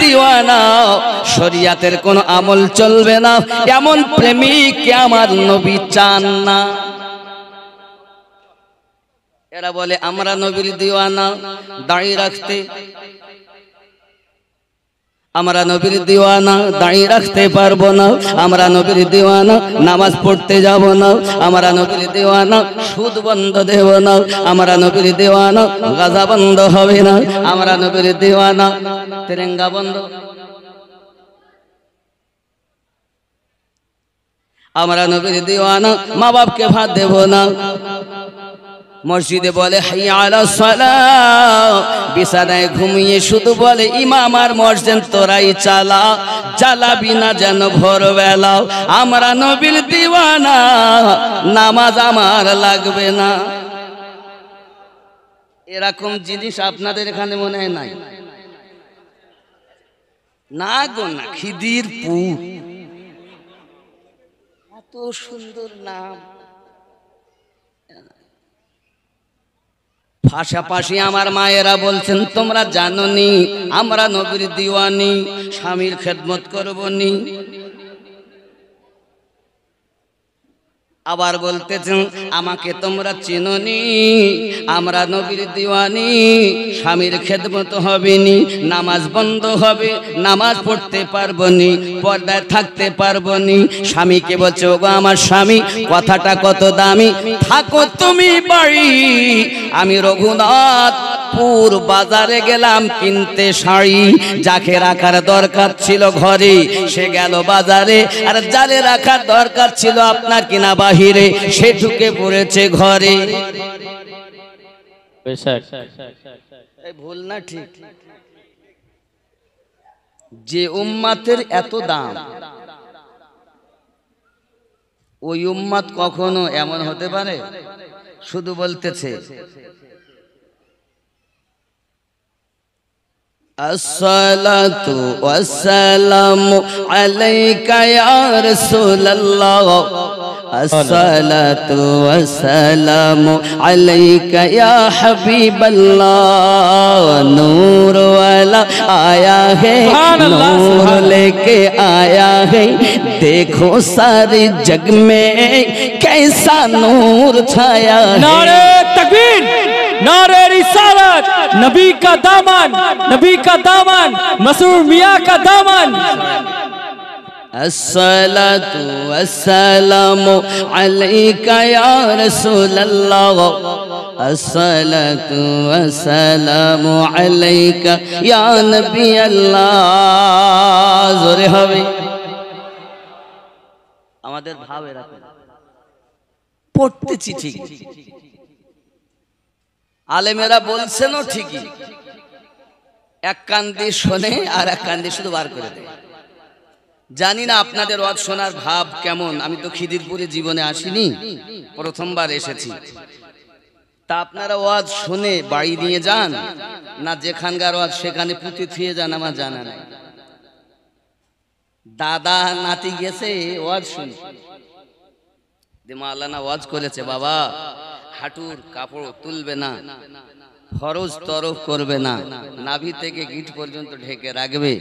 দিওয়ানা, শরিয়াতের কোন আমল চলবে না, এমন প্রেমিককে আমার নবী চান না। এরা বলে আমরা নবীর দিওয়ানা, দাঁড়িয়ে রাখতে, আমরা নবীর দিওয়ানা, দাঁড়িয়ে রাখতে পারবো না, আমরা নবীর দিওয়ানা, নামাজ পড়তে যাব না, আমরা নবীর দিওয়ানা, সুদ বন্ধ দেব না, আমরা নবীর দিওয়ানা, গাঁজা বন্ধ হবে না, আমরা নবীর দিওয়ানা, তেরেঙ্গা বন্ধ, আমরা নবীর দিওয়ানা, মা বাপকে ভাত দেব না। মসজিদে বলে হাইয়া আলাস সালাহ, বিছানায় ঘুমিয়ে শুধু বলে ইমাম আর মুয়াজ্জিন তোরাই চালা, চালাবি না যেন ভোরবেলা, আমরা নবীর দিওয়ানা, নামাজ আমার লাগবে না। এরকম জিনিস আপনাদের এখানে মনে হয় নাই? না গো না, খিদিরপুর, এত সুন্দর নাম। পাশাপাশি আমার মায়েরা বলছেন তোমরা জানোনি আমরা নবীর দিওয়ানি, স্বামীর খেদমত করবনি। আবার বলতেছেন আমাকে তোমরা চিনোনি, আমরা নবীর দিওয়ানি, স্বামীর খেদমত হবে নি, নামাজ বন্ধ হবে, নামাজ পড়তে পারবো নি, পর্দায় থাকতে পারবো নি। স্বামীকে বলছে ওগো আমার স্বামী, কথাটা কত দামি, থাকো তুমি বাড়ি, আমি রঘুনাথপুর বাজারে গেলাম কিনতে শাড়ি, যাকে রাখার দরকার ছিল ঘরে সে গেল বাজারে, আর যারে রাখার দরকার ছিল আপনার কিনা বাহিরে সে ঢুকে পড়েছে ঘরে। ভুল না ঠিক? যে উম্মাতের এত দাম, ওই উম্মাত কখনো এমন হতে পারে? শুধু বলতেছে আসসালাতু ওয়াসসালামু আলাইকা ইয়া রাসূলুল্লাহ, আসসালাতু ওয়াসসালামু আলাইকা ইয়া হাবিবাল্লাহ, নূর वाला आया है, नूर लेके आया है, देखो सारे जग में कैसा नूर छाया है। नारे तकबीर, नारे रिसालत, नबी का दामन, नबी का दामन, मसूर मियां का दामन। अस्सलातु वस्सलामु अलैका या रसूलल्लाह, अस्सलातु वस्सलामु अलैका या नबी अल्लाह। जोरे হবে আমাদের ভাব এরকম, পড়তেছি ঠিক, আলেমেরা বলছেনও ঠিকই, এক কান দিয়ে শোনে আর এক কান দিয়ে শুধু বার করে দেয়। জানি না আপনাদের ওয়াজ শোনার ভাব কেমন, আমি তো খিদিরপুরে জীবনে আসিনি, প্রথমবার এসেছি। তা আপনারা ওয়াজ শুনে বাড়ি নিয়ে যান না যেখানকার ওয়াজ সেখানে পুঁতে থুয়ে যান আমার জানা নাই। দাদা নাতি গেছে ওয়াজ শুনে, মাওলানা ওয়াজ করেছে বাবা হাঁটুর কাপড় তুলবে না, ফরজ তরফ করবে না, নাভি থেকে গিট পর্যন্ত ঢেকে রাখবে।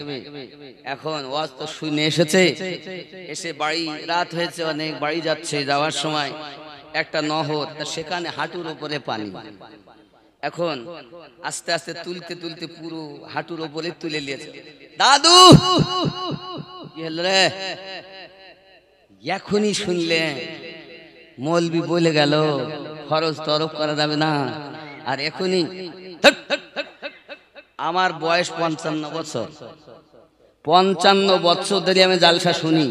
এখন ওয়াজ তো শুনে এসেছে, এসে বাড়ি রাত হয়েছে অনেক, বাড়ি যাচ্ছে, যাওয়ার সময় একটা নহর, সেখানে হাঁটুর উপরে পানি। এখন আস্তে আস্তে তুলতে তুলতে পুরো হাঁটুর উপরে তুলে নিয়েছে। দাদু কি হল রে? এখনই শুনলে মৌলবি বলে গেল ফরজ তরফ করা যাবে না, আর এখনই। আমার বয়স 55 বছর, 55 বছর ধরে আমি জালসা শুনি,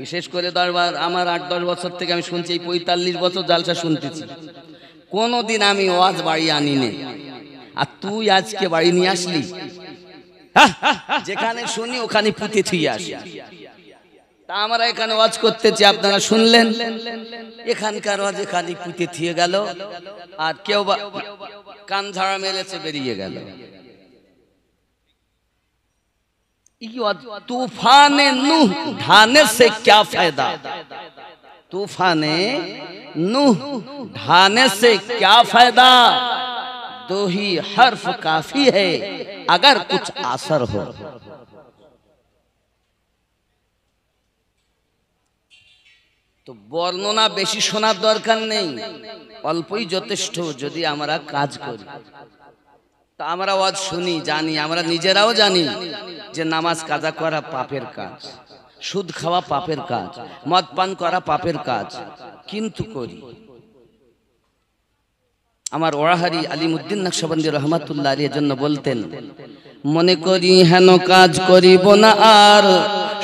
বিশেষ করে দরবার আমার 8-10 বছর থেকে আমি শুনছি, এই 45 বছর জালসা শুনতেছি, কোনদিন আমি ওয়াজ বাড়ি আনি নে। আর তুই আজকে বাড়ি নিয়ে আসলি, যেখানে শুনি ওখানে পুঁতে থুয়ে আসি। তা আমরা এখানে ওয়াজ করতেছি, আপনারা শুনলেন, এখানকার ওয়াজ এখানে পুঁতে থুয়ে গেল, আর কেউ কান ঝাড়া মেরেছে বেরিয়ে গেল। तूफाने नूह ढाने से क्या फायदा, तूफाने नूह ढाने से क्या फायदा, दो ही हर्फ काफी है अगर कुछ असर हो। তো বর্ণনা বেশি শোনার দরকার নেই, অল্পই যথেষ্ট যদি আমরা কাজ করি। তা আমরা ওয়াজ শুনি, জানি, আমরা নিজেরাও জানি যে নামাজ কাজা করা পাপের কাজ, সুদ খাওয়া পাপের কাজ, মদ পান করা পাপের কাজ, কিন্তু করি। আমার ওয়াহারি আলিমউদ্দিন নকশবন্দি রহমাতুল্লাহ আলাইহির জন্য বলতেন, মনে করি হেন কাজ করিব না আর,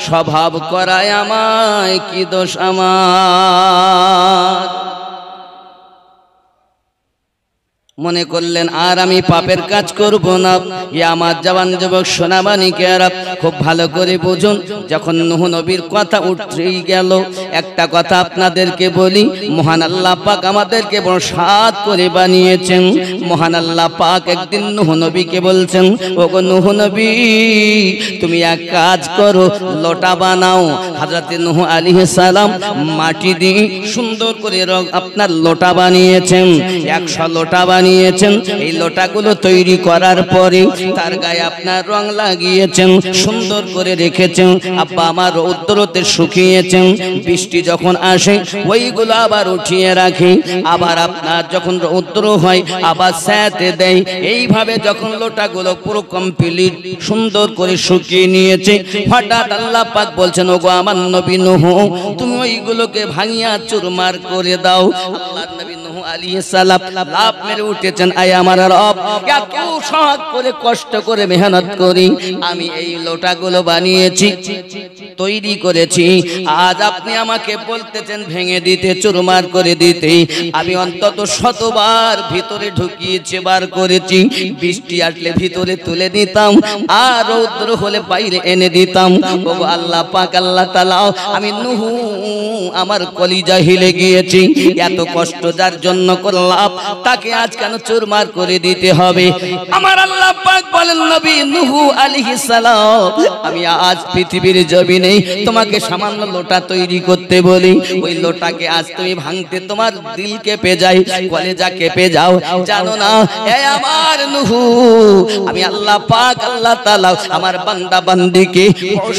স্বভাব করায় আমায় কি দোষ আমার। মনে করলেন আর আমি পাপের কাজ করব না। আমার জওয়ান যুবক সোনামানিকেরা খুব ভালো করে বুঝুন, যখন নূহ নবীর কথা উঠেই গেল, একটা কথা আপনাদেরকে বলি, মহান আল্লাহ পাক আমাদেরকে বড় সাত করে বানিয়েছেন। মহান আল্লাহ পাক একদিন নূহ নবীকে বলছেন, ওগো নূহ নবী, তুমি এক কাজ করো, লোটা বানাও। হযরতে নূহ আলাইহিস সালাম মাটি দিয়ে সুন্দর করে আপনার লোটা বানিয়েছেন, 100 লোটা বানিয়েছেন। এই লোটাগুলো তৈরি করার পরে তার গায়ে আপনার রং লাগিয়েছেন, সুন্দর করে রেখেছেন। আব্বা আমার রৌদ্রতে শুকিয়েছেন, বৃষ্টি যখন আসে ওইগুলো আবার উঠিয়ে রাখে, আবার আপনার যখন রৌদ্র হয় আবার ছায়াতে দেয়। এইভাবে যখন লোটাগুলো পুরো কমপ্লিট সুন্দর করে শুকিয়ে নিয়েছে, হঠাৎ আল্লাহ পাক বলছেন, ওগো আমার নবী নূহ, তুমি ওইগুলোকে ভাঙিয়া চুরমার করে দাও। আল্লাহর নবী নূহ আলাইহিস সালাম লাফ মেরে উঠেছেন, আয় আমার রব, এত শখ করে কষ্ট করে মেহনত করি আমি এই লোটাগুলো বানিয়েছি, তৈরি করেছি, আজ আপনি আমাকে বলতেছেন ভেঙে দিতে, চুরমার করে দিতে। আমি অন্তত 100 বার ভিতরে ঢুকিয়েছি, বার করেছি। বৃষ্টি আসলে ভিতরে তুলে দিতাম, আর রৌদ্র হলে বাইরে এনে দিতাম। ওগো আল্লাহ পাক, আল্লাহ তাআলা, আমি নূহ আমার কলিজা হিলে গিয়েছি, এত কষ্ট যার জন্য করলাম তাকে আজ কেন চুরমার করে দিতে হবে? আমার আল্লাহ পাক বলেন, নবী নূহ আলাইহিস সালাম, আমি আজ পৃথিবীর জমিনে তোমাকে সামান্য লোটা তৈরি করতে বলি, ওই লোটাকে আজ তুমি ভাঙতে তোমার দিল কেঁপে যায়, কলেজা কেঁপে যাও। জানো না এ আমার নূহ, আমি আল্লাহ পাক, আল্লাহ তাআলা আমার বান্দা বান্দিকে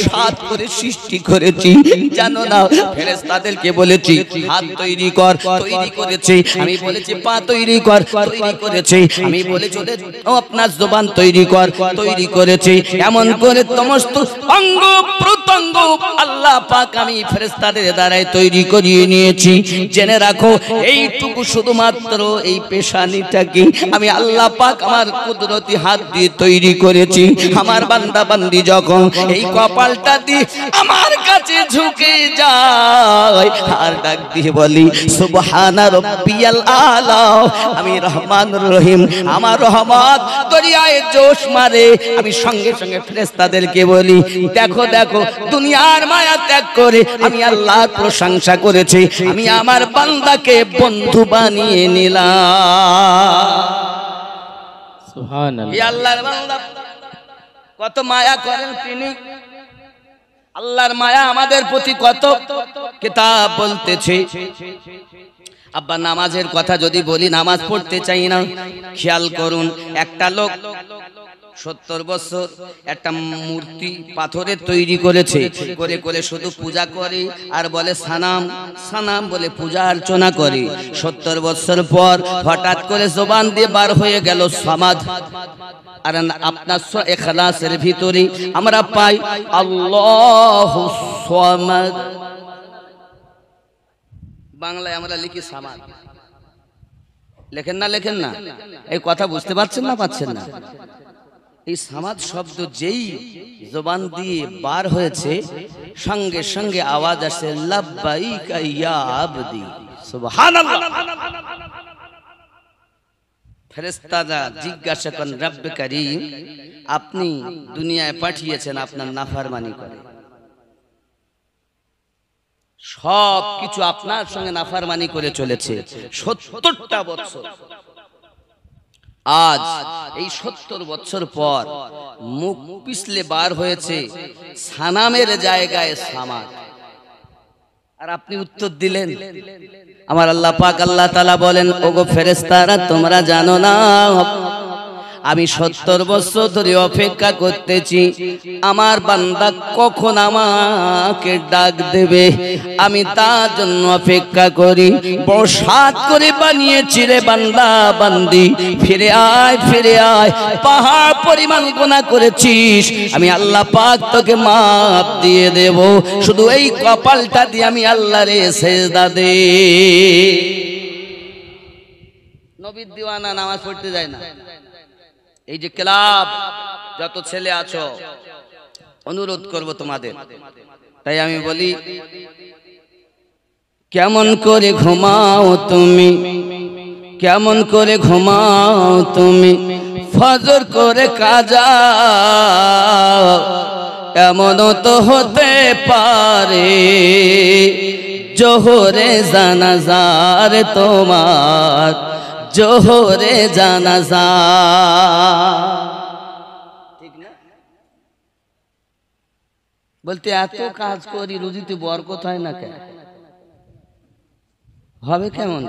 সাত করে সৃষ্টি করেছি। জানো না ফেরেশতাদেরকে বলেছি হাত তৈরি কর, তৈরি করেছি। আমি বলেছি পা তৈরি কর, তৈরি করেছি। আমি বলেছি আপনার জবান তৈরি কর, তৈরি করেছি। এমন করে সমস্ত অঙ্গ প্রত্যঙ্গ আল্লাহ পাক আমি ফেরেশতাদের দ্বারাই তৈরি করিয়ে নিয়েছি। জেনে রাখো, এইটুকু শুধুমাত্র এই পেশানিটাকে আমি আল্লাহ পাক আমার কুদরতি হাত দিয়ে তৈরি করেছি। আমার বান্দা বান্দি যখন এই কপালটা দিয়ে আমার কাছে ঝুঁকে যায় আর ডাক দিয়ে বলি সুবহানা রাব্বিয়াল আলা, আমি রহমানুর রহিম, আমার রহমত দরিয়ায় জোশ মারে। আমি সঙ্গে সঙ্গে ফেরেশতাদেরকে বলি, দেখো দেখো, দুনিয়ার মায়া ত্যাগ করে আমি আল্লাহর প্রশংসা করেছি, আমি আমার বান্দাকে বন্ধু বানিয়ে নিলাম। সুবহানাল্লাহ। এই আল্লাহর বান্দা কত মায়া করেন তিনি। আল্লাহর মায়া আমাদের প্রতি কত। কিতাব বলতেছে, আব্বা নামাজের কথা যদি বলি, নামাজ পড়তে চাই না। খেয়াল করুন, একটা লোক 70 বছর একটা মূর্তি পাথরের তৈরি করেছে, করে করে শুধু পূজা করে আর বলে সানাম সানাম বলে পূজা অর্চনা করে। 70 বছর পর হঠাৎ করে জবান দিয়ে বার হয়ে গেল সমাদ। আর আপনার ইখলাসের ভিতরে আমরা পাই আল্লাহু সামাদ, বাংলায় আমরা লিখি সামাদ। লেখেন না, লেখেন না, এই কথা বুঝতে পারছেন না, পাচ্ছেন না? এই সামাদ শব্দ যেই জবান দিয়ে বার হয়েছে, সঙ্গে সঙ্গে আওয়াজ আসে লাব্বাইকা ইয়া আবদি, সুবহানাল্লাহ। ফেরেশতারা জিজ্ঞাসা করেন, রব্বে কারীম, আপনি দুনিয়ায় পাঠিয়েছেন আপনার নাফরমানি করে, সব কিছু আপনার সঙ্গে নাফরমানি করে চলেছে 70টা বছর। আজ এই 70 বছর পর মুখ পিছলে বার হয়েছে সানামের জায়গায় সামাদ। আর আপনি উত্তর দিলেন। আমার আল্লাহ পাক আল্লাহ তাআলা বলেন, ওগো ফেরেশতারা, তোমরা জানো না আমি 70 বছর ধরে অপেক্ষা করতেছি আমার বান্দা কখন আমাকে ডাক দেবে, আমি তার জন্য অপেক্ষা করি। বড় সাত করে বানিয়েছি রে বান্দা বান্দি, ফিরে আয় ফিরে আয়। পাহাড় পরিমাণ গুনাহ করেছিস, আমি আল্লাহ পাক তোকে মাফ দিয়ে দেব, শুধু এই কপালটা দিয়ে আমি আল্লাহরে সেজদা দে। নবীর দিওয়ানা নামাজ পড়তে যায় না। এই যে ক্লাব যত ছেলে আছো, অনুরোধ করব তোমাদের, তাই আমি বলি কেমন করে ঘুমাও তুমি, কেমন করে ঘুমাও তুমি, ফজর করে কাজা এমনও তো হতে পারে জোহরে জানাজার তোমার, জোহরে জানাজা। ঠিক না? বলতে এত কাজ করি রুজিতে বরকত হয় না কেন? হবে কেমন?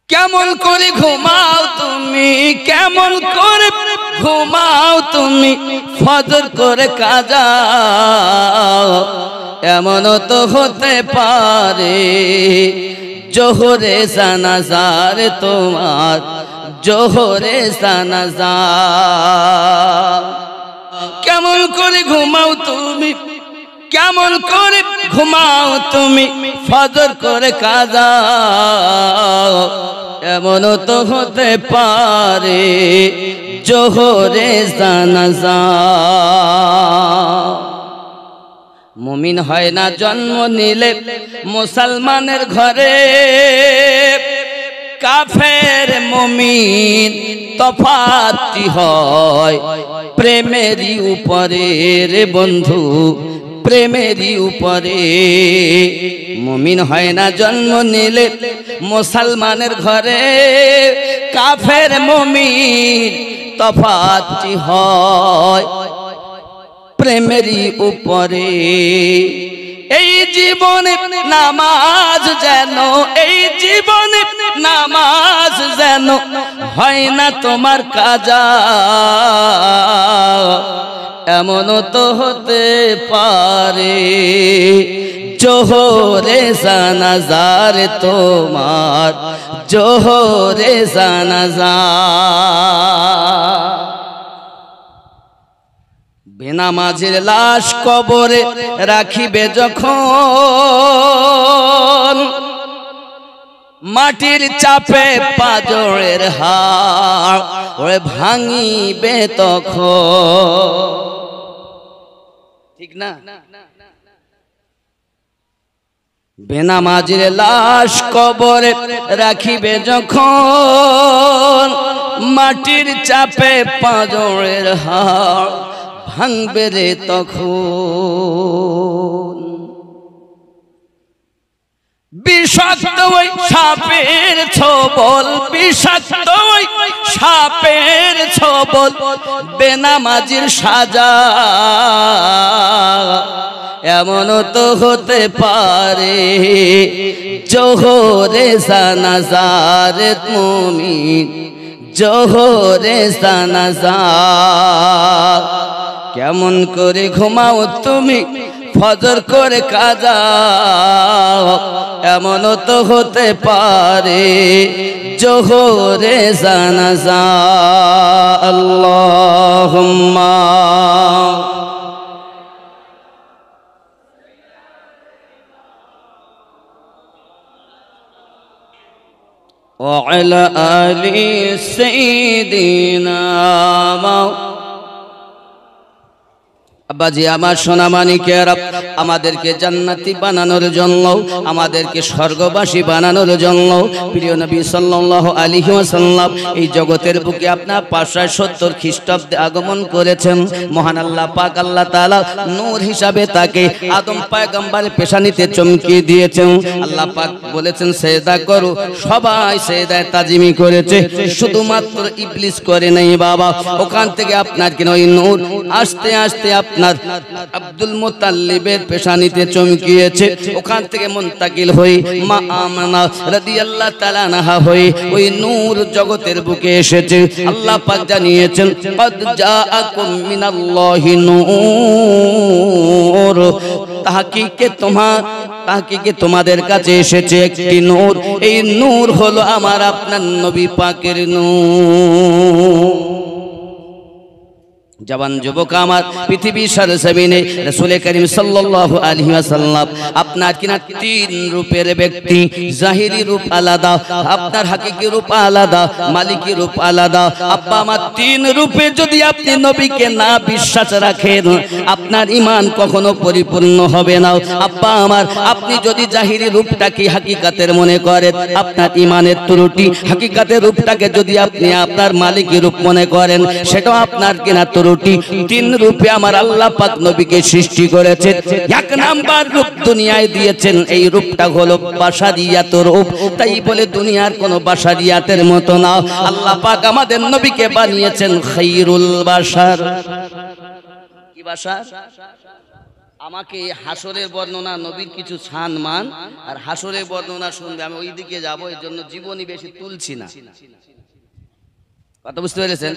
কেমন করে ঘুমাও তুমি, কেমন করে ঘুমাও তুমি, ফজর করে কাজা এমনও তো হতে পারে জোহরে জানাজার তোমার, জোহরে জানাজা। কেমন করে ঘুমাও তুমি, কেমন করে ঘুমাও তুমি, ফজর করে কাজা এমনও তো হতে পারে জোহরে জানাজা। মুমিন হয় না জন্ম নিলে মুসলমানের ঘরে, কাফের মুমিন তফাৎ হয় প্রেমেরই উপরে রে বন্ধু, প্রেমেরই উপরে। মুমিন হয় না জন্ম নিলে মুসলমানের ঘরে, কাফের মুমিন তফাৎ হয় প্রেমেরই উপরে। এই জীবনে নামাজ যেন, এই জীবনে নামাজ যেন হয় না তোমার কাজা এমনও তো হতে পারে জোহরে জানাজার তোমার, জোহরে জানাজা। বেনামাজের লাশ কবরে রাখিবে যখন, মাটির চাপে পাঁজরের হাড় ওরে ভাঙিবে তখন। ঠিক না? বেনামাজের লাশ কবরে রাখিবে যখন, মাটির চাপে পাঁজরের হাড় ভাঙবে রে তখন। বিষাক্ত ওই সাপের ছোবল, বিষাক্ত ওই সাপের ছোবল বেনামাজির সাজা এমনও তো হতে পারে জোহরে জানাজার মুমিন, জোহরে জানাজা। কেমন করে ঘুমাও তুমি, ফজর করে কাজা এমনও তো হতে পারে জোহরে জানাজা। আল্লাহুম্মা وعلى آل سيدنا আব্বাজি আমার সোনামানিকেরা, আমাদেরকে জান্নাতি বানানোর জন্য, আমাদেরকে স্বর্গবাসী বানানোর জন্য প্রিয় নবী সাল্লাল্লাহু আলাইহি ওয়াসাল্লাম এই জগতের বুকে আপনার 570 খ্রিস্টাব্দে আগমন করেছেন। মহান আল্লাহ পাক আল্লাহ তাআলা নূর হিসাবে তাকে আদম পয়গম্বরের পেশানিতে চমকিয়ে দিয়েছেন। আল্লাহ পাক বলেছেন সেজদা করো, সবাই সেজদায় তাজিমি করেছে, শুধুমাত্র ইবলিস করে নাই বাবা। ওখান থেকে আপনার কেন ওই নূর আস্তে আস্তে আপনার আব্দুল মুত্তালিবের পেশানিতে চমকিয়েছে, ওখান থেকে মুন্তাকিল হয়ে মা আমিনা রাদিয়াল্লাহু তাআলা আনহা হয়ে ওই নূর জগতের বুকে এসেছে। আল্লাহ পাক জানিয়েছেন কদ জাআকুম মিনাল্লাহি নূর, তাহকিকে তোমাদের কাছে এসেছে একটি নূর। এই নূর হলো আমার আপনার নবী পাকের নূর। জওয়ান যুবক আমার, পৃথিবী সরজমিনে রাসূল করিম সাল্লাল্লাহু আলাইহি ওয়াসাল্লাম আপনার কিনা তিন রূপের ব্যক্তি। জাহিরি রূপ আলাদা, আপনার হাকিকি রূপ আলাদা, মালিকি রূপ আলাদা। আব্বা আমার তিন রূপে যদি আপনি নবীকে না বিশ্বাস রাখেন, আপনার ঈমান কখনো পরিপূর্ণ হবে না। আব্বা আমার, আপনি যদি জাহিরি রূপটাকে হাকিকাতের মনে করেন, আপনার ঈমানের ত্রুটি। হাকিকাতের রূপটাকে যদি আপনি আপনার মালিকি রূপ মনে করেন, সেটাও আপনার কিনা ত্রুটি। তিন রূপে আমার আল্লাহ পাক নবীকে সৃষ্টি করেছেন। এক নাম্বার রূপ দুনিয়ায় দিয়েছেন, এই রূপটা হলো বাশারিয়াত রূপ। তাই বলে দুনিয়ার কোন বাশারিয়াতের মতো না, আল্লাহ পাক আমাদের নবীকে বানিয়েছেন খায়রুল বাশার। কি বাশার? আমাকে হাসরের বর্ণনা, নবীর কিছু ছান মান আর হাসরের বর্ণনা শুনবে, আমি ওই দিকে যাবো, এর জন্য জীবনী বেশি তুলছি না। কথা বুঝতে পেরেছেন?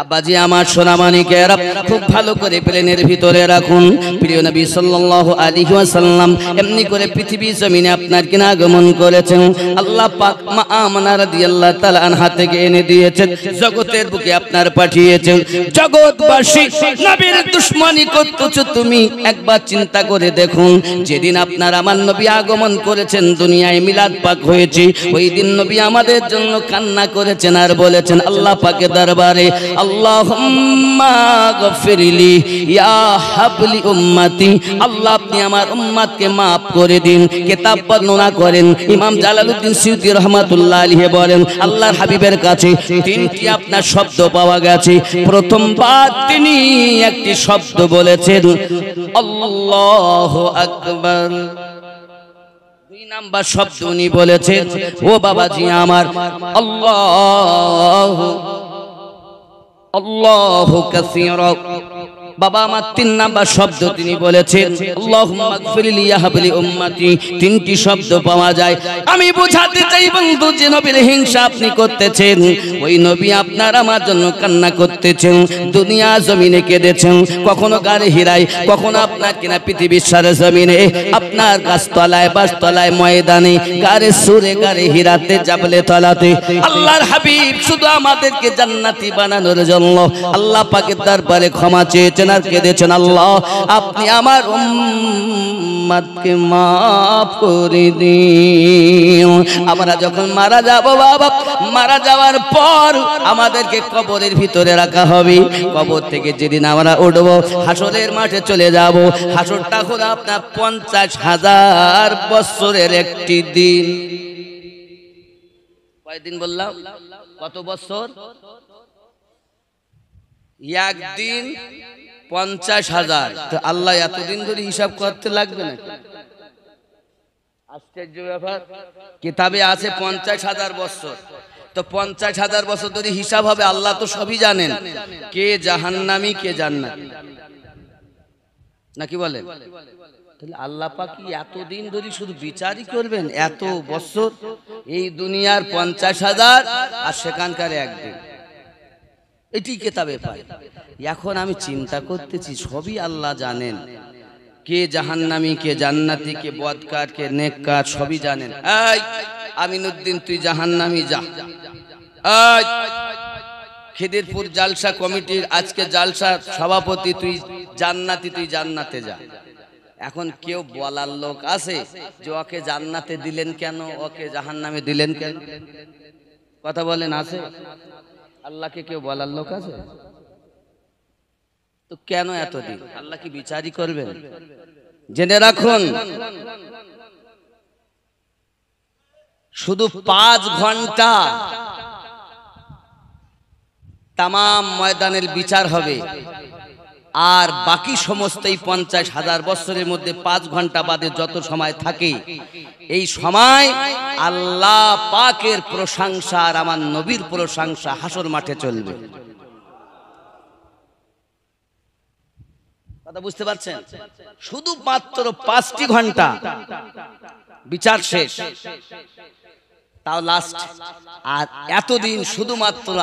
আব্বাজি আমার সোনামানিকেরা খুব ভালো করে প্লেনের ভিতরে রাখুন। প্রিয় নবী সাল্লাল্লাহু আলাইহি ওয়াসাল্লাম এমনি করে পৃথিবী জমিনে আপনার কিনা আগমন করেছেন। আল্লাহ পাক মা আমিনা রাদিয়াল্লাহু তাআলা আনহা থেকে এনে দিয়েছেন, জগতের বুকে আপনার পাঠিয়েছেন। জগৎবাসী নবীর দুশমনি করতেছো তুমি, একবার চিন্তা করে দেখুন। যেদিন আপনার আমার নবী আগমন করেছেন, দুনিয়ায় মিলাদ পাক হয়েছে, ওই দিন নবী আমাদের জন্য কান্না করেছেন আর বলেছেন আল্লাহ পাকে দরবারে, আল্লাহুম্মা গফিরলি ইয়া হাবলি উম্মতি, আল্লাহ আপনি আমার উম্মতকে maaf করে দিন। কিতাব বর্ণনা করেন ইমাম জালালউদ্দিন সিউতি রাহমাতুল্লাহ আলাইহি বলেন, আল্লাহর হাবিবের কাছে তিনটি আপনার শব্দ পাওয়া গেছে। প্রথমবার তিনি একটি শব্দ বলেছেন আল্লাহু আকবার। দুই নাম্বার শব্দ উনি বলেছেন, ও বাবাজি আমার, আল্লাহু কাসীরা। বাবা আমার তিন নাম্বার শব্দ তিনি বলেছেন আল্লাহুম্মা গফিরলি ইয়া হাবলি উম্মতি। তিনটি শব্দ পাওয়া যায়। আমি বোঝাতে চাই বন্ধু, যে নবীর হিংসা আপনি করতেছেন, ওই নবী আপনার আমার জন্য কান্না করতেছেন, দুনিয়া জমিনে কেঁদেছেন, কখনো গারে হিরায়, কখনো আপনার কিনা পৃথিবীর সারা জমিনে, আপনার গাছতলায়, বাসতলায়, ময়দানে, গারে সুরে, গারে হিরাতে, জাবলে তলাতে। আল্লাহর হাবিব শুধু আমাদেরকে জান্নাতি বানানোর জন্য আল্লাহ পাকের দরবারে ক্ষমা চেয়েছেন আর কেঁদেছেন, আল্লাহ আপনি আমার উম্মতকে maaf করে দিন। আমরা যখন মারা যাব বাবা, মারা যাওয়ার পর আমাদেরকে কবরের ভিতরে রাখা হবে। কবর থেকে যেদিন আমরা উঠব, হাসরের মাঠে চলে যাব। হাসরটা হলো আপনার 50,000 বছরের একটি দিন। কয়দিন বললাম? কত বছর? একদিন 50,000। তো আল্লাহ এতদিন ধরে হিসাব করতে লাগবে না? আশ্চর্য ব্যাপার। কিতাবে আছে 50,000 বছর। তো 50,000 বছর ধরে হিসাব হবে। আল্লাহ তো সবই জানেন, কে জাহান্নামী কে জান্নাতি, নাকি বলেন? তাহলে আল্লাহ পাক কি এতদিন ধরে শুধু বিচারই করবেন? এত বছর, এই দুনিয়ার 50,000 আর সেখানকার একদিন, এটি কিতাবে পাই। এখন আমি চিন্তা করতেছি, সবই আল্লাহ জানেন, কে জাহান্নামী কে জান্নাতি, কে বদকার কে নেককার, সবই জানেন। এই আমিনুদ্দিন তুই জাহান্নামী যা, এই খিদিরপুর জালসা কমিটির আজকে জালসার সভাপতি তুই জান্নাতি, তুই জান্নাতে যা। এখন কেউ বলার লোক আছে যে ওকে জান্নাতে দিলেন কেন, ওকে জাহান্নামে দিলেন কেন? কথা বলেন, আছে? আল্লাহকে কেউ বলার লোক আছে? তো কেন এতদিন? আল্লাহ কি বিচারই করবেন? জেনে রাখুন, শুধু 5 ঘন্টা তামাম ময়দানের বিচার হবে, আর বাকি সমস্ত এই 50,000 বছরের মধ্যে 5 ঘন্টা বাদে যত সময় থাকে, এই সময় আল্লাহ পাকের প্রশংসা আর আমার নবীর প্রশংসা হাসর মাঠে চলবে। কথা বুঝতে পারছেন? শুধু মাত্র 5টি ঘন্টা বিচার শেষ, তাও লাস্ট। আর এতদিন শুধুমাত্র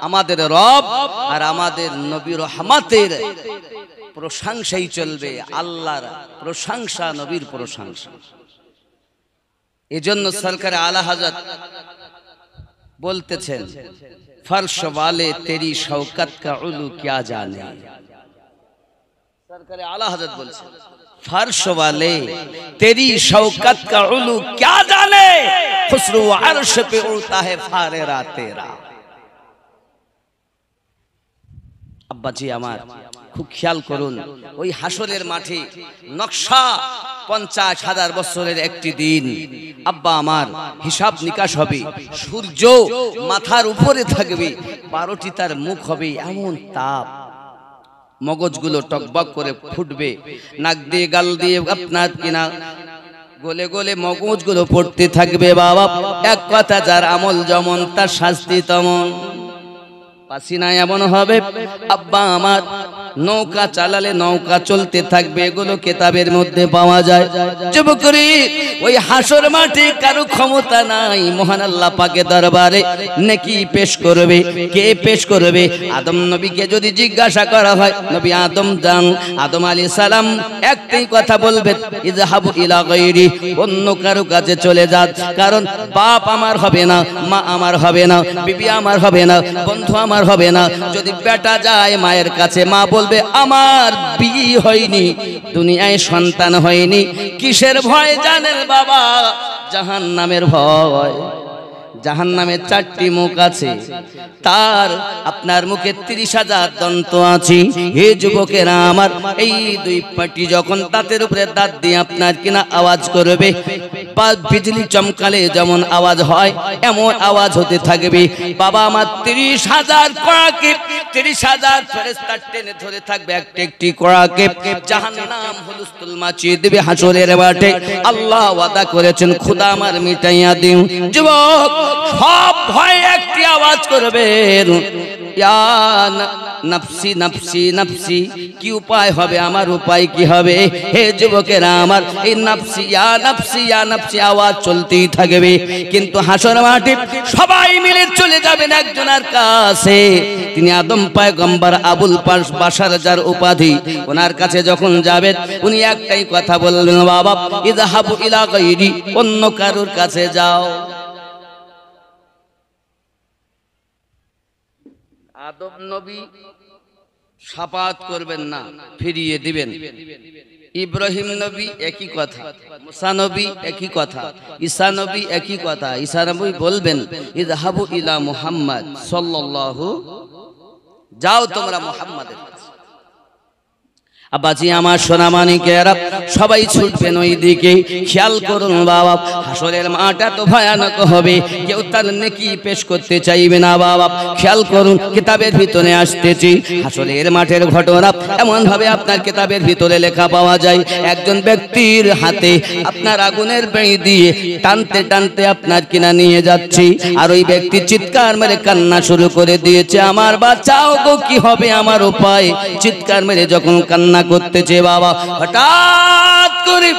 আমাদের রব আর আমাদের নবী রহমতের প্রশংসাই চলবে, আল্লাহর প্রশংসা, নবীর প্রশংসা। এজন্য সরকার আলা হযরত বলতেছেন, फर्श वाले तेरी शौकत का उलू क्या जाने। सरकार आला हजरत बोलছেন, फर्श वाले तेरी शौकत का उलू क्या जाने, खुसरू अर्श पे उड़ता है फारेरा तेरा। আব্বাজি আমার খুব খেয়াল করুন, ওই হাসরের মাঠে নকশা 50,000 বছরের একটি দিন। আব্বা আমার হিসাব নিকাশ হবে, সূর্য মাথার উপরে থাকবে, 12টি তার মুখ হবে, এমন তাপ, মগজগুলো টকবক করে ফুটবে, নাক দিয়ে গাল দিয়ে আপনার কিনা গলে গলে মগজগুলো পড়তে থাকবে। বাবা এক কথা, যার আমল যেমন তার শাস্তি তেমন। পাসিনা এমন হবে, আব্বা আমার নৌকা চালালে নৌকা চলতে থাকবে, এগুলো কিতাবের মধ্যে পাওয়া যায়। যুবকরি ওই হাসর মাঠে কারো ক্ষমতা নাই, মহান আল্লাহ পাকের দরবারে নেকি পেশ করবে। কে পেশ করবে? আদম নবীকে যদি জিজ্ঞাসা করা হয়, নবী আদম যান, আদম আলাইহিস সালাম একটাই কথা বলবেন, ইযহাবু ইলা গায়রি, অন্য কারো কাছে চলে যান, কারণ বাপ আমার হবে না, মা আমার হবে না, বিবি আমার হবে না, বন্ধু আমার হবে না। যদি বেটা যায় মায়ের কাছে, মা বলবে আমার বিয়ে হয়নি, দুনিয়ায় সন্তান হয়নি। কিসের ভয় জানেন বাবা? জাহান্নামের ভয়। জাহান্নামের 4টি মুখ আছে, তার আপনার মুখে 30,000 দন্ত আছে। হে যুবকেরা আমার, এই 2 পাটি যখন দাঁতের উপরে দাঁত দিয়ে আপনার কিনা আওয়াজ করবে, বিজলি চমকালে যেমন আওয়াজ হয় এমন আওয়াজ হতে থাকবে। বাবা আমার 30,000 কড়াকে, 30,000 ফেরেশতা টেনে ধরে থাকবে, একটি কড়াকে জাহান্নাম হুলস্থুল মাচিয়ে দেবে হাসরের মাঠে। আল্লাহ ওয়াদা করেছেন, খোদা আমার মিটাইয়া দিও। যুবক সব ভয় একটি আওয়াজ করবেন, ইয়া নফসি নফসি নফসি। কি উপায় হবে আমার? উপায় কি হবে? হে যুবকেরা আমার, এই নফসি ইয়া নফসি ইয়া নফসি আওয়াজ চলতেই থাকবে। কিন্তু হাসর মাঠে সবাই মিলে চলে যাবেন একজনের কাছে, তিনি আদম পয়গম্বর আবুল বাশার, যার উপাধি। ওনার কাছে যখন যাবেন, উনি একটাই কথা বলবেন, বাবা ইযহাবু ইলা গায়রি, অন্য কারোর কাছে যাও। আদম নবী শাফাত করবেন না, ফিরিয়ে দিবেন। ইব্রাহিম নবী একই কথা, মুসা নবী একই কথা, ঈসা নবী একই কথা। ঈসা নবী বলবেন, ইযহাবু ইলা মুহাম্মদ সাল্লাল্লাহু, যাও তোমরা মুহাম্মাদের কাছে। আব্বাজি আমার সোনামানিকেরা সবাই ছুটবেন ওই দিকে। খেয়াল করুন বাবা, হাসরের মাঠটা তো ভয়ানক হবে, কেউ তার নেকি পেশ করতে চাইবে না। বাবা খেয়াল করুন, কিতাবের ভিতরে আসতেছি হাসরের মাঠের ঘটনা এমন ভাবে আপনার কিতাবের ভিতরে লেখা পাওয়া যায়, একজন ব্যক্তির হাতে আপনার আগুনের বেড়ি দিয়ে টানতে টানতে আপনার কিনা নিয়ে যাচ্ছি, আর ওই ব্যক্তি চিৎকার মেরে কান্না শুরু করে দিয়েছে, আমার বাঁচাও গো, কি হবে আমার উপায়? চিৎকার মেরে যখন কান্না করতেছে বাবা, হঠাৎ করে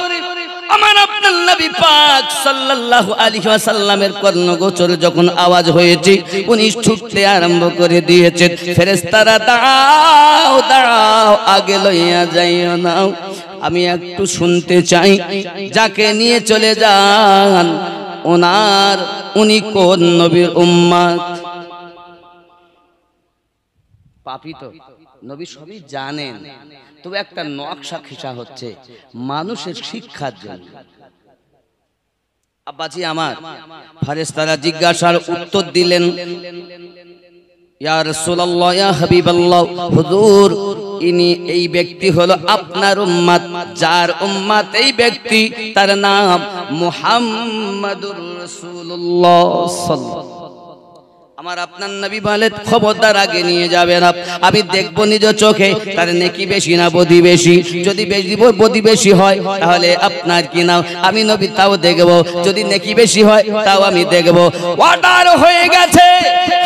আমার আপনার নবী পাক সাল্লাল্লাহু আলাইহি ওয়াসাল্লামের কর্ণগোচর যখন আওয়াজ হয়েছে, উনি ছুটতে আরম্ভ করে দিয়েছেন। ফেরেশতারা দাঁড়াও দাঁড়াও, আগে লইয়া যাইও না, আমি একটু শুনতে চাই, যাকে নিয়ে চলে যান উনি কোন নবীর উম্মত? পাপী তো নবী সবই জানেন, তবে একটা নকশা খিসা হচ্ছে মানুষের শিক্ষার জন্য। আব্বাজি আমার, ফেরেশতারা জিজ্ঞাসার উত্তর দিলেন, ইয়া রাসূলুল্লাহ, ইয়া হাবিবাল্লাহ, হুজুর ইনি এই ব্যক্তি হলো আপনার উম্মত, যার উম্মত এই ব্যক্তি, তার নাম মুহাম্মাদুর রাসূলুল্লাহ সাল্লাল্লাহু। আমার আপনার নবী বলে খবরদার আগে নিয়ে যাবে না, আমি দেখব নিজ চোখে তার নেকি বেশি না বদি বেশি। যদি বদি বেশি হয় তাহলে আপনার কি নাও, আমি নবী তাও দেখব, যদি নেকি বেশি হয় তাও আমি দেখব। অর্ডার হয়ে গেছে,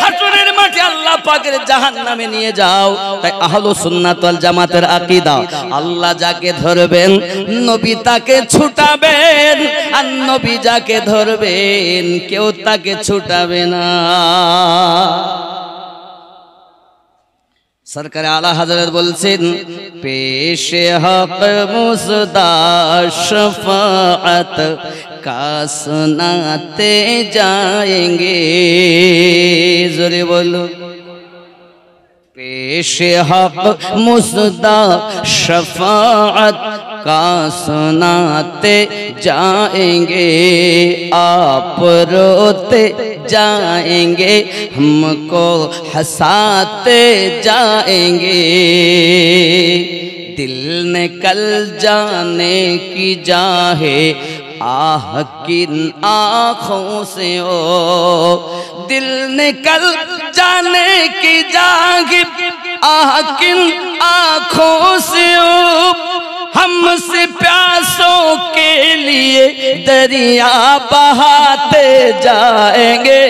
হাসরের মাঠে আল্লাহ পাকের জাহান্নামে নিয়ে যাও। তাই আহলুস সুন্নাত ওয়াল জামাতের আকীদা, আল্লাহ যাকে ধরবেন নবী তাকে ছুটাবেন, আর নবী যাকে ধরবেন কেউ তাকে ছুটাবে না। সরকার আলা হযরত বলছেন, পেশে হক মুসদা শফাআত কা সুনাতে जाएंगे। জোরে বলো, पेशे हक मुसदा शफाअत का सुनाते जाएंगे। आप रोते जाएंगे, हमको हंसाते जाएंगे। दिल निकल जाने की जाहे आह किन आँखों से ओ, दिल निकल जाने की जागे आह किन आँखों से ओ। हमसे प्यासों के लिए दरिया बहाते जाएंगे।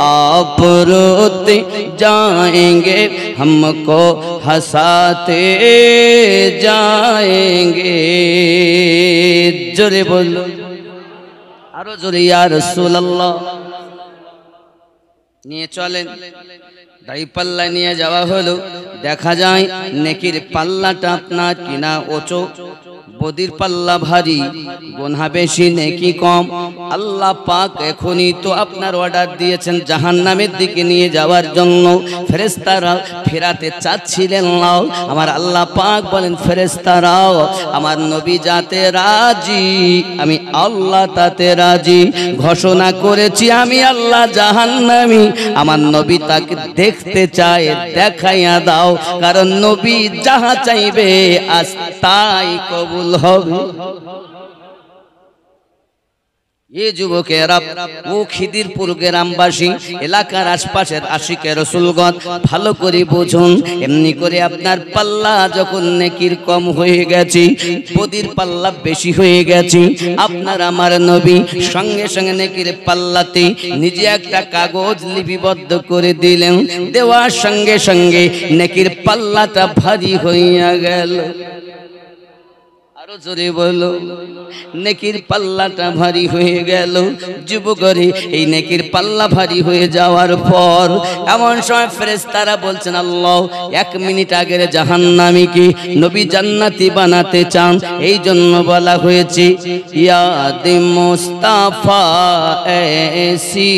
आप रोते जाएंगे, हमको हंसाते जाएंगे। जोरे बोलो, आरो जोरे या रसूल अल्लाह। নিয়ে চলেন, দাড়ি পাল্লা নিয়ে যাওয়া হলো। দেখা যায় নেকির পাল্লাটা আপনার কিনা ওচো, বদির পাল্লা ভারী, গুনাহ বেশি নেকি কম। আল্লাহ পাক এখনই তো আপনার অর্ডার দিয়েছেন জাহান্নামের দিকে নিয়ে যাওয়ার জন্য। ফেরেশতারা ফেরাতে চাচ্ছিলেন না, আমার আল্লাহ পাক বলেন ফেরেশতারাও আমার নবী যাতে রাজি, আমি আল্লাহ তাতে রাজি। ঘোষণা করেছি আমি আল্লাহ জাহান্নামী, আমার নবী তাকে দেখতে চায়, দেখাইয়া দাও, কারণ নবী যাহা চাইবে আজ তাই কবুল হবে। এ যুবকেরা, ও খিদিরপুর গ্রামবাসী, এলাকার আশপাশের আশিকে রসুলগণ, ভালো করে বুঝুন। এমনি করে আপনার পাল্লা যখন নেকির কম হয়ে গেছে, বদির পাল্লা বেশি হয়ে গেছে, আপনার আমার নবী সঙ্গে সঙ্গে নেকির পাল্লাতে নিজে একটা কাগজ লিপিবদ্ধ করে দিলেন। দেওয়ার সঙ্গে সঙ্গে নেকির পাল্লাটা ভারী হইয়া গেল। আরো জোরে বলো, নেকির পাল্লাটা ভারী হয়ে গেল। যুবকরে এই নেকির পাল্লা ভারী হয়ে যাওয়ার পর এমন সময় ফেরেশতারা বলছেন, আল্লাহ 1 মিনিট আগের জাহান্নামীকে নবী জান্নাতি বানাতে চান, এই জন্য বলা হয়েছে ইয়াদ মুস্তাফা ऐसी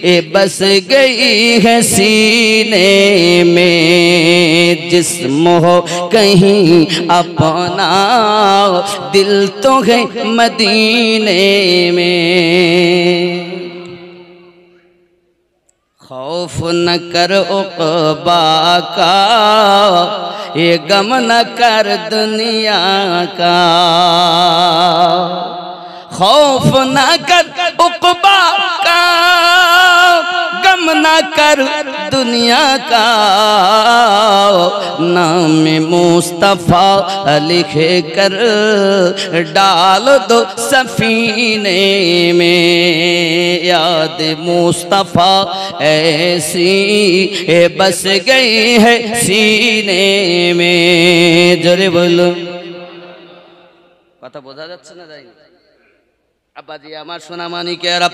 ए बस गई है सीने में, जिस्म हो कहीं अपना दिल तो है मदीने में। खौफ न कर उक़बा का, ये गम न कर दुनिया का। खौफ न कर उक़बा का, गम न कर दुनिया का। नाम मुस्तफा लिख कर डाल दो सफीने में, याद मुस्तफा ऐसी बस गई है सीने में। जोरे बोलो, কথা বোঝা যাচ্ছে না? যাই আব্বাজি আমার সোনা মানিকেরা,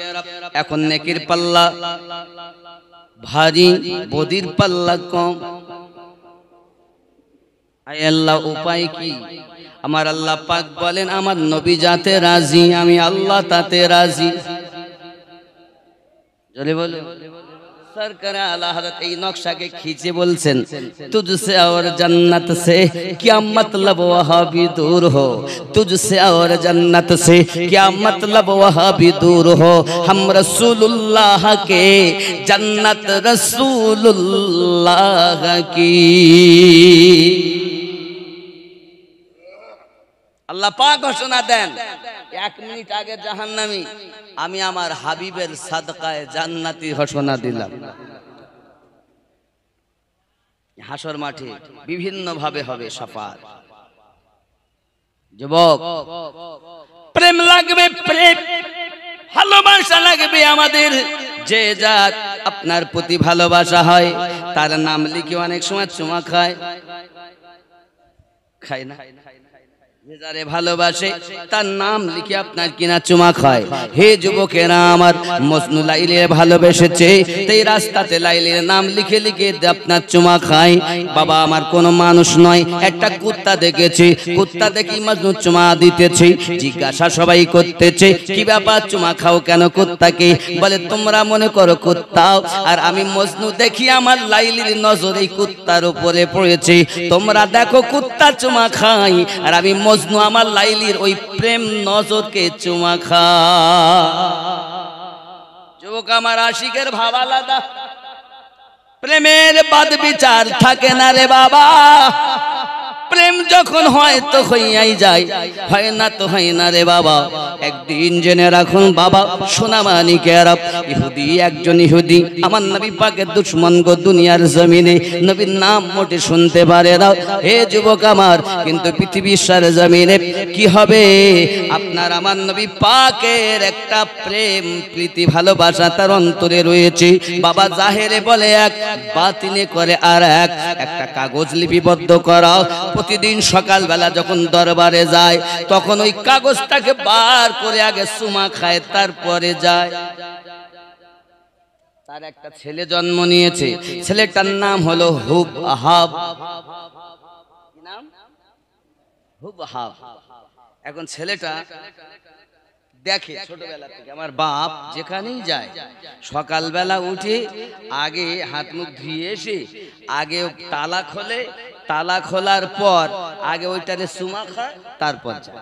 এখন নেকির পাল্লা ভারী, বদির পাল্লা কম। আয় আল্লাহ, উপায় কি? আমার আল্লাহ পাক বলেন আমার নবী যাতে রাজি, আমি আল্লাহ তাতে রাজি। জোরে বলো। सरकार आला हज़रत এই নকশাকে खींचे बोलছেন, तुझसे और जन्नत से क्या मतलब वहाँ भी दूर हो, तुझसे और जन्नत से क्या मतलब वहाँ भी दूर हो। हम रसूलुल्लाह के, जन्नत रसूलुल्लाह की। আল্লাহ পাক ঘোষণা দেন 1 মিনিট আগে জাহান্নামী, আমি আমার হাবিবের সাদকায়ে জান্নাতি ঘোষণা দিলাম। হাসর মাঠে বিভিন্ন ভাবে হবে শাফাত। যুবক, প্রেম লাগবে, প্রেম ভালোবাসা লাগবে আমাদের। যে জাত আপনার প্রতি ভালোবাসা হয় তার নাম লিখে অনেক সময় চুমা খায়, খায় না? যে যারে ভালোবাসে তার নাম লিখে আপনার কিনা চুমা খায়। হে যুবকেরা আমার, মজনু লাইলির ভালোবেসেছে, এই রাস্তাতে লাইলির নাম লিখে লিখে আপনার চুমা খায়। বাবা আমার কোনো মানুষ নয়, একটা কুত্তা দেখেছে, কুত্তা দেখি মজনু চুমা দিতেছে। জিজ্ঞাসা সবাই করতেছে, কি ব্যাপার চুমা খাও কেন কুত্তাকে? বলে তোমরা মনে করো কুত্তাও, আর আমি মজনু দেখি আমার লাইলির নজর এই কুত্তার উপরে পড়েছে। তোমরা দেখো কুত্তা চুমা খাই, আর আমি মজনু আমার লাইলির ওই প্রেম নজরকে চুমা খা। যুবক আমার, আশিকের ভাব আলাদা, প্রেমের বাদ বিচার থাকে না রে বাবা। প্রেম যখন হয় তো হইয়াই যায়, হয় না তো হয় না রে বাবা। একদিন জেনে রাখুন বাবা, সোনামানিকেরা, ইহুদি একজন ইহুদি আমার নবী পাকের দুশমন গো দুনিয়ার জমিনে, নবীর নাম মোটে শুনতে পারে না। হে যুবক আমার, কিন্তু পৃথিবীর সারা জমিনে কি হবে? আপনার আমার নবী পাকের একটা প্রেম প্রীতি ভালোবাসা তার অন্তরে রয়েছে। বাবা জাহেরে বলে এক, বাতিনে করে আর এক। একটা কাগজ লিপিবদ্ধ করা, প্রতিদিন সকালবেলা যখন দরবারে যায় তখন ওই কাগজটাকে বার করে আগে চুমা খায়, তারপরে যায়। তার একটা ছেলে জন্ম নিয়েছে, ছেলেটার নাম হলো হুবহাব। কি নাম? হুবহাব। এখন ছেলেটা দেখে ছোটবেলা থেকে আমার বাপ যেখানেই যায় সকালবেলা উঠে আগে হাত মুখ ধুয়ে এসে আগে তালা খোলে, তালা খোলার পর আগে ওইটারে চুমা খায়, তারপর যায়।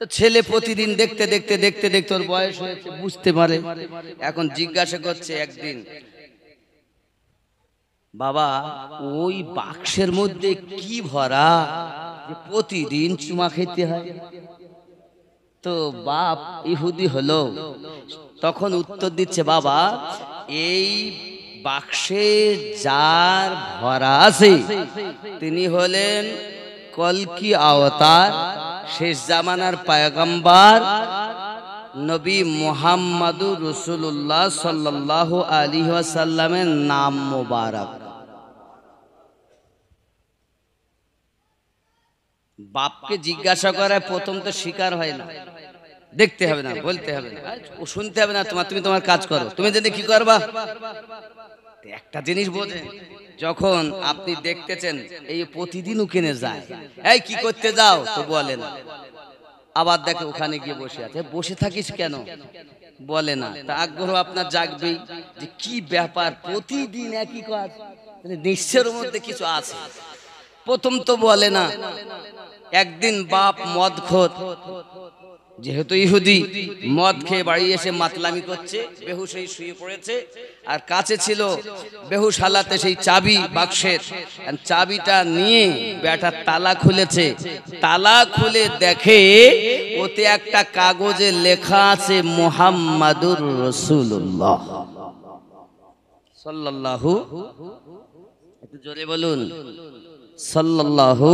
তো ছেলে প্রতিদিন দেখতে দেখতে দেখতে দেখতে ওর বয়স হয়েছে, বুঝতে পারে। এখন জিজ্ঞাসা করছে একদিন, বাবা ওই বাক্সের মধ্যে কি ভরা যে প্রতিদিন চুমা খেতে হয়? তো বাপ ইহুদি হলো, তখন উত্তর দিচ্ছে, বাবা এই বাক্সে যার ভরা আছে তিনি হলেন কলকি আওতার, শেষ জামানার পয়গম্বর নবী মুহাম্মাদুর রাসূলুল্লাহ সাল্লাল্লাহু আলাইহি ওয়াসাল্লামের নাম মোবারক। বাপকে জিজ্ঞাসা করায় প্রথম তো স্বীকার হয় না, দেখতে হবে না, বলতে হবে না, ও শুনতে হবে না তোমার, তুমি তোমার কাজ করো। তুমি যদি কি করবা? একটা জিনিস বোঝেন, যখন আপনি দেখতেছেন এই প্রতিদিন ওখানে যায়, এই কি করতে যাও তো বলে না, আবার দেখে ওখানে গিয়ে বসে আছে, বসে থাকিস কেন বলে না, তা আগ্রহ আপনার জাগবেই যে কি ব্যাপার, প্রতিদিন একই কাজ, নিশ্চয়ের মধ্যে কিছু আছে। প্রথম তো বলে না। একদিন বাপ মদখোর, যেহেতু ইহুদি, মদ খেয়ে বাড়ি এসে মাতলামি করছে, বেহুশ হয়ে শুয়ে পড়েছে, আর কাছে ছিল বেহুশ হালাতে সেই চাবি বাক্সের, চাবিটা নিয়ে বেটা তালা খুলেছে, তালা খুলে দেখে ওতে একটা কাগজে লেখা আছে মুহাম্মাদুর রাসূলুল্লাহ সাল্লাল্লাহু, একটু জোরে বলুন, সাল্লাল্লাহু।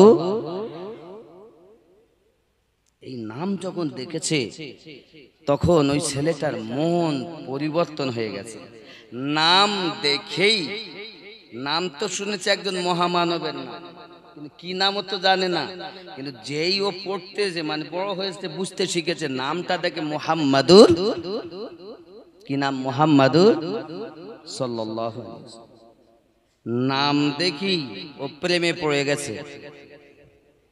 এই নাম যখন দেখেছে তখন ওই ছেলেটার মন পরিবর্তন হয়ে গেছে। নাম দেখেই, নাম তো শুনেছে একজন মহামানবের নাম, কিন্তু কি নাম তো জানে না, কিন্তু যেই ও পড়তে যে মানে বড় হয়েছে বুঝতে শিখেছে, নামটা দেখে মুহাম্মাদুর, কি নাম? মুহাম্মাদুর সাল্লাল্লাহু আলাইহি ওয়াসাল্লাম। নাম দেখি ও প্রেমে পড়ে গেছে,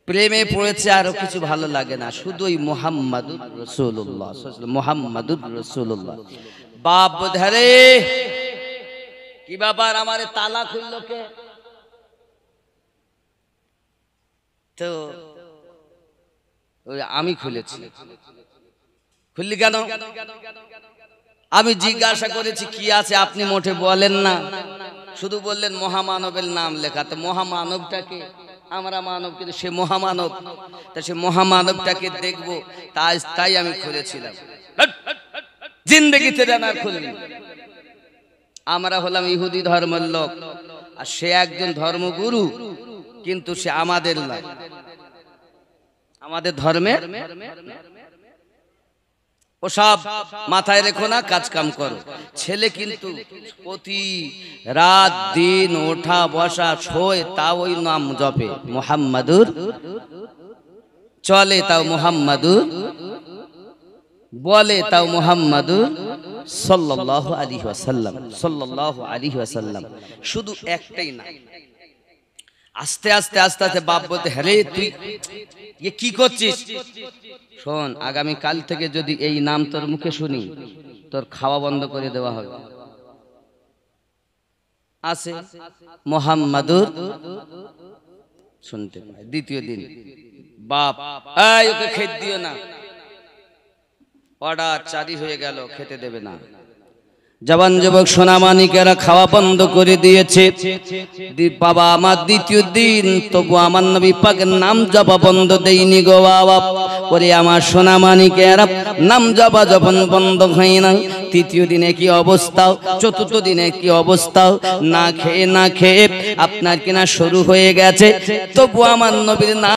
প্রেমে পড়েছে, আরো কিছু ভালো লাগে না, শুধু ওই মুহাম্মাদুর রাসূলুল্লাহ, মুহাম্মাদুর রাসূলুল্লাহ। বাপ ধরে, কি ব্যাপার আমারে তালা খুললো কে? তো আমি খুলেছি। খুললি কেন? আমি জিজ্ঞাসা করেছি কি আছে, আপনি মোটে বলেন না, শুধু বললেন মহামানবের নাম লেখা। তো মহামানবটাকে আমরা মানব কিন্তু সে মহামানব, তা সে মহামানবটাকে দেখবো তাই আমি খুলেছিলাম, জিন্দেগিতে জানার খুলনি। আমরা হলাম ইহুদি ধর্মের লোক, আর সে একজন ধর্মগুরু, কিন্তু সে আমাদের লোক, আমাদের ধর্মের। ওসব মাথায় রেখো না, কাজ কাম করো। ছেলে কিন্তু প্রতি রাত দিন ওঠা বসা শোয়, তাও ওই নাম জপে মুহাম্মাদুর, চলে তাও মুহাম্মাদুর, বলে তাও মুহাম্মাদুর সাল্লাল্লাহু আলাইহি ওয়াসাল্লাম, সাল্লাল্লাহু আলাইহি ওয়াসাল্লাম। শুধু একটাই না, আস্তে আস্তে আস্তে আস্তে বাপ বলতে, হ্যাঁ রে তুই কি করছিস? শোন, আগামী কাল থেকে যদি এই নাম তোর মুখে শুনি, তোর খাওয়া বন্ধ করে দেওয়া হবে। আছে মুহাম্মাদুর শুনতে পায়। দ্বিতীয় দিন বাপ, এই ওকে খেতে দিও না, অর্ডার জারি হয়ে গেল, খেতে দেবে না। জবান যুবক সোনামানিকেরা খাওয়া বন্ধ করে দিয়েছে। বাবা আমার দ্বিতীয় দিন তবু আমার নবী পাকের নাম জপা বন্ধ দেয়নি গো বাবা। ওরে আমার সোনামানিকেরা নাম জপা যখন বন্ধ হয় না, তৃতীয় দিনে কি অবস্থা, চতুর্থ দিনে কি অবস্থা, না খেয়ে আপনার কিনা শুরু হয়ে গেছে, তবু আমার নবীর নাম